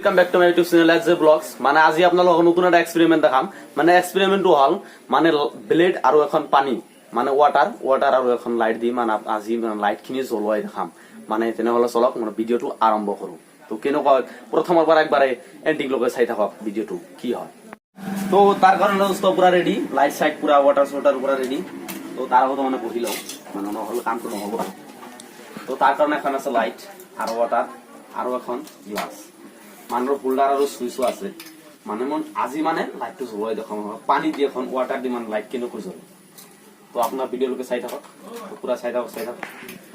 Welcome back to my YouTube channel এজ blogs. মানে আজি আপোনালোকক নতুন এটা এক্সপেৰিমেন্ট দেখাম। মানে এক্সপেৰিমেন্টটো হল মানে ব্লেড আৰু এখন পানী মানে ৱাটাৰ আৰু এখন লাইট দি মানে আজি লাইট খিনি জ্বলোৱাই দেখাম। মানে তেনেহলে চলক মানে ভিডিঅ'টো আৰম্ভ কৰো। তো কেনেকুৱা প্ৰথমৰ পৰা একবাৰে এন্ডিং লৈকে চাই থাকক ভিডিঅ'টো কি হয়। তো তাৰ কাৰণে দোস্ত পুৰা ৰেডি, লাইট সাইড পুৰা ৱাটাৰ পুৰা ৰেডি। তো তাৰ আগতে মানে বহি লওঁ, মানে নহ'লে কামটো নহ'ব। তো তাৰ কাৰণে এখন আছে লাইট আৰু ৱাটাৰ আৰু এখন গ্লাস। মানুহৰ হোল্ডাৰ আৰু সুইচও আছে। মানে মই আজি মানে লাইটটো জ্বলাই দেখাম, পানী দি এখন ৱাটাৰ দি মানে লাইট কেনেকৈ জ্বলে। তো আপোনাৰ ভিডিঅ'লৈকে চাই থাকক, পুৰা চাই থাকক।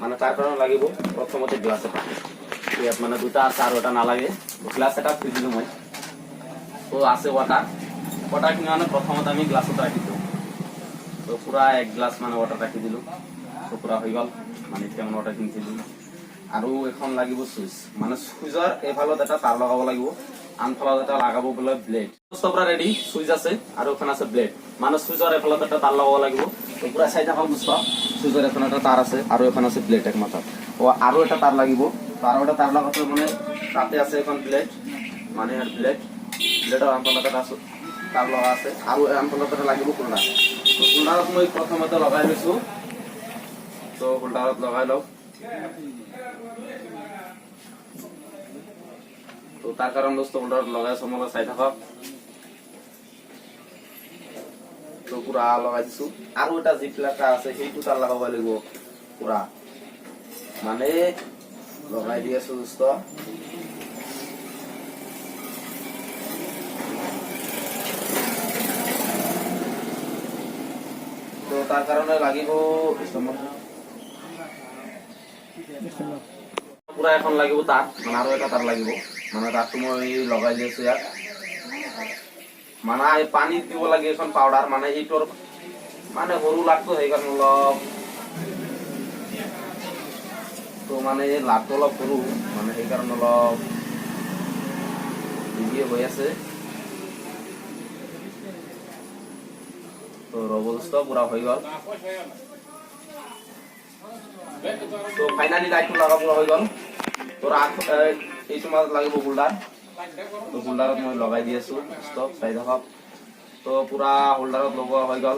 মানে তাৰ কাৰণে লাগিব প্ৰথমতে গ্লাছ এটা। ইয়াত মানে দুটা আছে আৰু এটা নালাগে, গ্লাছ এটা থৈ দিলোঁ মই। তো আছে ৱাটাৰখিনি মানে প্ৰথমতে আমি গ্লাছত ৰাখি দিওঁ। তো পুৰা এক গ্লাছ মানে ৱাটাৰ ৰাখি দিলোঁ। তো পুৰা হৈ গ'ল, মানে এতিয়া মানে ৱাটাৰখিনি থৈ দিলোঁ। আৰু এখন লাগিব সুইচ, মানে সুইচৰ এইফালত এটা তাৰ লগাব লাগিব, আনফালত এটা লাগাব বোলে ব্লেড। পুৰা ৰেডি, সুইচ আছে আৰু এখন আছে ব্লেড। মানে সুইচৰ এইফালত এটা তাৰ লগাব লাগিব। তো পুৰা চাই থাকক বুঝছ, সুইচৰ এখন এটা তাৰ আছে আৰু এখন আছে ব্লেড একমাত্ৰ। ও আৰু এটা তাৰ লাগিব, আৰু এটা তাৰ লগাতে মানে তাতে আছে এখন ব্লেড, মানে ব্লেডৰ আনফালত এটা তাৰ লগা আছে আৰু আনফালত এটা লাগিব হোল্ডাৰ। তো হোল্ডাৰত মই প্ৰথমতে লগাই লৈছো। তো হোল্ডাৰত লগাই লওক। তো তাৰ কাৰণ দোস্ত হোল্ডাৰ লগাই সময় চাই থাকক। তো পুৰা লগাই দিছো আৰু এটা যি প্লাগটা আছে সেইটো তার লাগাব লাগিব পুরা, মানে লগাই দি আছো দোস্ত। তো তার কারণে লাগিব পুরা এখন লাগিব তার, মানে আৰু এটা তার লাগিব। মানে তারটো মই লগাই দি আছো ইয়াত। মানে পানী দিব লাগে এখন পাউডার, মানে এইটোৰ মানে সৰু লাটটো সেইকাৰণে অলপ, তো মানে এই লাটটো অলপ সৰু, মানে সেইকাৰণে অলপ ভিডিঅ' হৈ আছে। তো ৰবস্ত পুৰা হৈ গ'ল। তো ফাইনালি লাইটটো লগাব হৈ গ'ল। তোৰ এইটো মাজ লাগিব হোল্ডাৰ। তো হোল্ডাৰত মই লগাই দি আছো, ষ্টপ চাই থাকক। তো পুৰা হোল্ডাৰত লগোৱা হৈ গ'ল।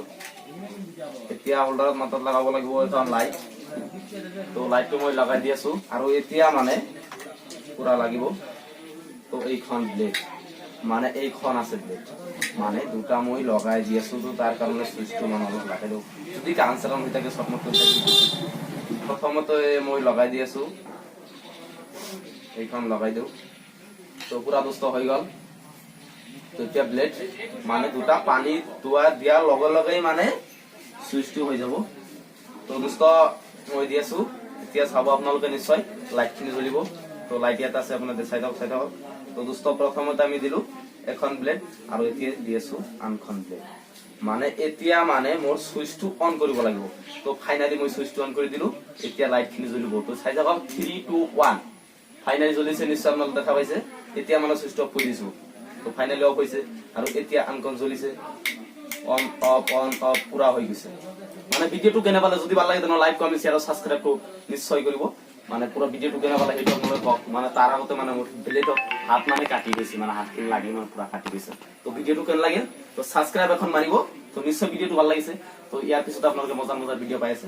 এতিয়া হোল্ডাৰত মাত্ৰ লগাব লাগিব এখন লাইট। তো লাইটটো মই লগাই দি আছো আৰু এতিয়া মানে পুৰা লাগিব। তো এইখন ব্লেড, মানে এইখন আছে ব্লেড, মানে দুটা মই লগাই দি আছো। তো তাৰ কাৰণে সুইচটো মানে অলপ লগাই দিওঁ, যদি কাম চাম হৈ থাকে চব মত। প্ৰথমতে মই লগাই দি আছো, এইখন লগাই দিওঁ। তো পুৰা দুষ্ট হৈ গ'ল। তো এতিয়া ব্লেড মানে দুটা পানী দিয়াৰ লগে লগেই মানে সুইচটো হৈ যাব। তো দুষ্ট মই দি আছো, এতিয়া চাব আপোনালোকে নিশ্চয় লাইটখিনি জ্বলিব। তো লাইট ইয়াত আছে, আপোনাৰ চাই থাকক। তো দুষ্ট প্ৰথমতে আমি দিলো এখন ব্লেড আৰু এতিয়া দি আছো আনখন ব্লেড। মানে এতিয়া মানে মোৰ সুইচটো অন কৰিব লাগিব। তো ফাইনালি মই সুইচটো অন কৰি দিলো, এতিয়া লাইটখিনি জ্বলিব। তো চাই থাকক 3, 2, 1 ফাইনালি জ্বলিছে, নিশ্চয় আপোনালোকে দেখা পাইছে। এতিয়া মানে সুইচটো অফ কৰি দিছো। তো ফাইনালি অফ হৈছে আৰু এতিয়া আনখন জ্বলিছে, অন অফ পুৰা হৈ গৈছে। মানে ভিডিঅ'টো কেনে পালে, যদি ভাল লাগে তেনেহ'লে লাইক, কমেণ্ট, শ্বেয়াৰ আৰু সাবস্ক্ৰাইব নিশ্চয় কৰিব। মানে পুৰা ভিডিঅ'টো কেনে পালে সেইটো আপোনালোকে কওক। মানে তাৰ আগতে মানে মোৰ ব্লেডত হাত মানে কাটি গৈছে, মানে হাতখিনি লাগি মানে পুৰা কাটি গৈছে। তো ভিডিঅ'টো কেনে লাগিল, তো সাবস্ক্ৰাইব এখন মাৰিব। তো নিশ্চয় ভিডিঅ'টো ভাল লাগিছে। তো ইয়াৰ পিছত আপোনালোকে মজাৰ ভিডিঅ' পাই আছে।